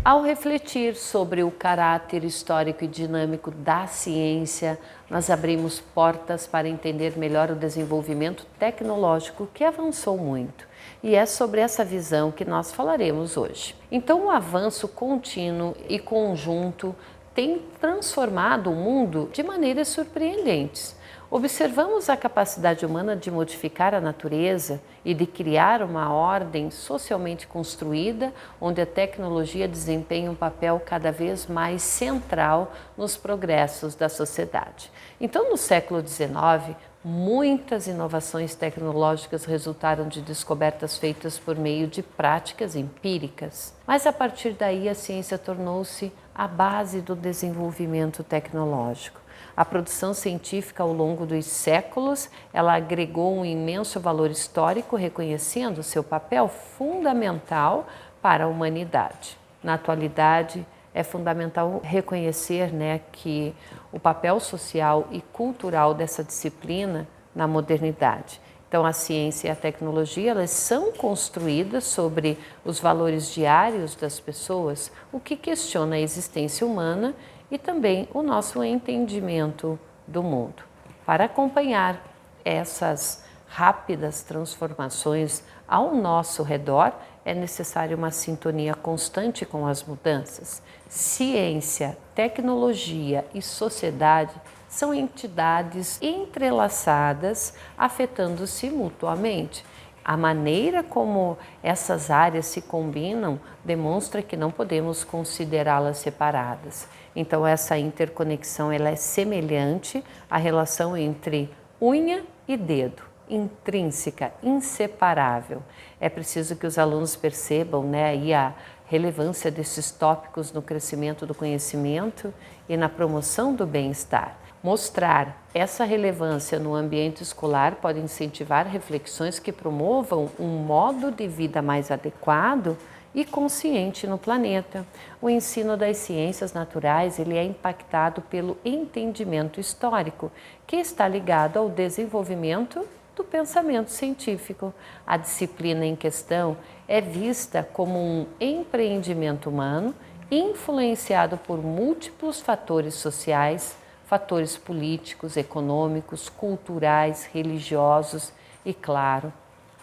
Ao refletir sobre o caráter histórico e dinâmico da ciência, nós abrimos portas para entender melhor o desenvolvimento tecnológico que avançou muito. E é sobre essa visão que nós falaremos hoje. Então, o avanço contínuo e conjunto tem transformado o mundo de maneiras surpreendentes. Observamos a capacidade humana de modificar a natureza e de criar uma ordem socialmente construída, onde a tecnologia desempenha um papel cada vez mais central nos progressos da sociedade. Então, no século XIX, muitas inovações tecnológicas resultaram de descobertas feitas por meio de práticas empíricas. Mas a partir daí a ciência tornou-se a base do desenvolvimento tecnológico. A produção científica ao longo dos séculos, ela agregou um imenso valor histórico, reconhecendo seu papel fundamental para a humanidade. Na atualidade, é fundamental reconhecer, que o papel social e cultural dessa disciplina na modernidade. Então, a ciência e a tecnologia, elas são construídas sobre os valores diários das pessoas, o que questiona a existência humana e também o nosso entendimento do mundo. Para acompanhar essas rápidas transformações ao nosso redor, é necessário uma sintonia constante com as mudanças. Ciência, tecnologia e sociedade são entidades entrelaçadas, afetando-se mutuamente. A maneira como essas áreas se combinam demonstra que não podemos considerá-las separadas. Então, essa interconexão ela é semelhante à relação entre unha e dedo, intrínseca, inseparável. É preciso que os alunos percebam aí a relevância desses tópicos no crescimento do conhecimento e na promoção do bem-estar. Mostrar essa relevância no ambiente escolar pode incentivar reflexões que promovam um modo de vida mais adequado e consciente no planeta. O ensino das ciências naturais ele é impactado pelo entendimento histórico, que está ligado ao desenvolvimento do pensamento científico. A disciplina em questão é vista como um empreendimento humano influenciado por múltiplos fatores sociais, fatores políticos, econômicos, culturais, religiosos e, claro,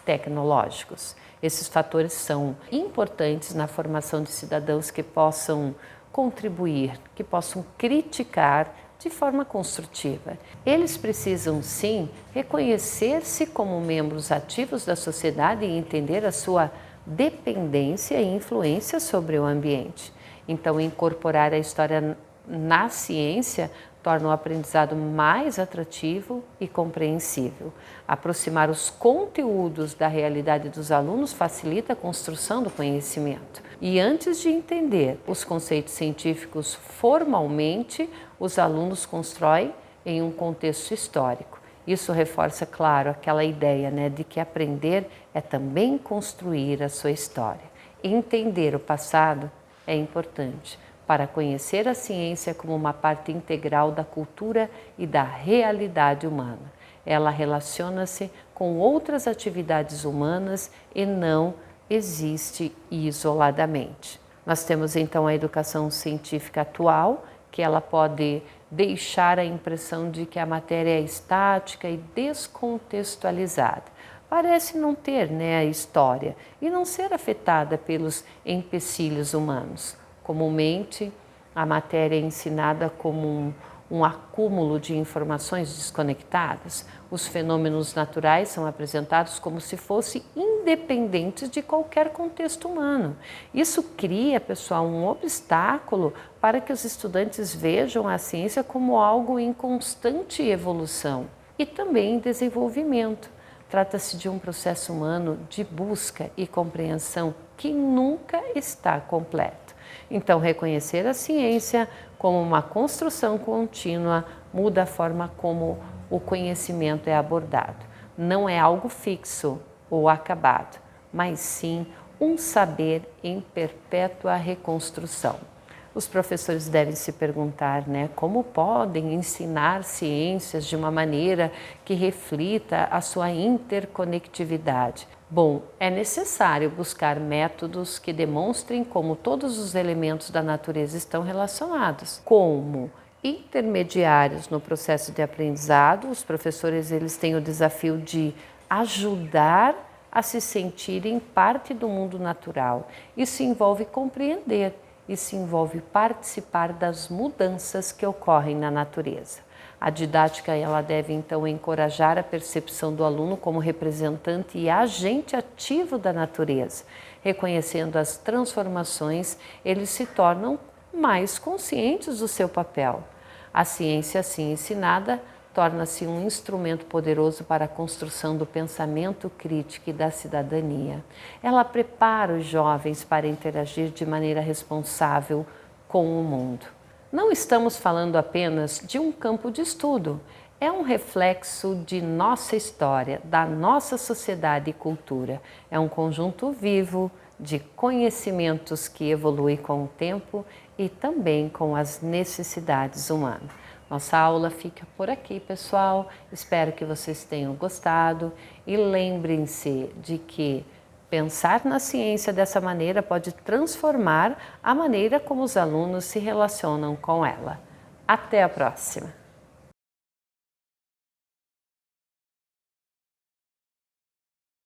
tecnológicos. Esses fatores são importantes na formação de cidadãos que possam contribuir, que possam criticar de forma construtiva. Eles precisam, sim, reconhecer-se como membros ativos da sociedade e entender a sua dependência e influência sobre o ambiente. Então, incorporar a história na ciência torna o aprendizado mais atrativo e compreensível. Aproximar os conteúdos da realidade dos alunos facilita a construção do conhecimento. E antes de entender os conceitos científicos formalmente, os alunos constroem em um contexto histórico. Isso reforça, claro, aquela ideia de que aprender é também construir a sua história. Entender o passado é importante para conhecer a ciência como uma parte integral da cultura e da realidade humana. Ela relaciona-se com outras atividades humanas e não existe isoladamente. Nós temos então a educação científica atual, que ela pode deixar a impressão de que a matéria é estática e descontextualizada. Parece não ter a história e não ser afetada pelos empecilhos humanos. Comumente, a matéria é ensinada como um acúmulo de informações desconectadas. Os fenômenos naturais são apresentados como se fossem independentes de qualquer contexto humano. Isso cria, pessoal, um obstáculo para que os estudantes vejam a ciência como algo em constante evolução e também em desenvolvimento. Trata-se de um processo humano de busca e compreensão que nunca está completo. Então, reconhecer a ciência como uma construção contínua muda a forma como o conhecimento é abordado. Não é algo fixo ou acabado, mas sim um saber em perpétua reconstrução. Os professores devem se perguntar, né, como podem ensinar ciências de uma maneira que reflita a sua interconectividade? Bom, é necessário buscar métodos que demonstrem como todos os elementos da natureza estão relacionados. Como intermediários no processo de aprendizado, os professores eles têm o desafio de ajudar a se sentirem parte do mundo natural. Isso envolve compreender. Isso envolve participar das mudanças que ocorrem na natureza. A didática ela deve então encorajar a percepção do aluno como representante e agente ativo da natureza. Reconhecendo as transformações, eles se tornam mais conscientes do seu papel. A ciência assim ensinada torna-se um instrumento poderoso para a construção do pensamento crítico e da cidadania. Ela prepara os jovens para interagir de maneira responsável com o mundo. Não estamos falando apenas de um campo de estudo, é um reflexo de nossa história, da nossa sociedade e cultura. É um conjunto vivo de conhecimentos que evolui com o tempo e também com as necessidades humanas. Nossa aula fica por aqui, pessoal. Espero que vocês tenham gostado e lembrem-se de que pensar na ciência dessa maneira pode transformar a maneira como os alunos se relacionam com ela. Até a próxima!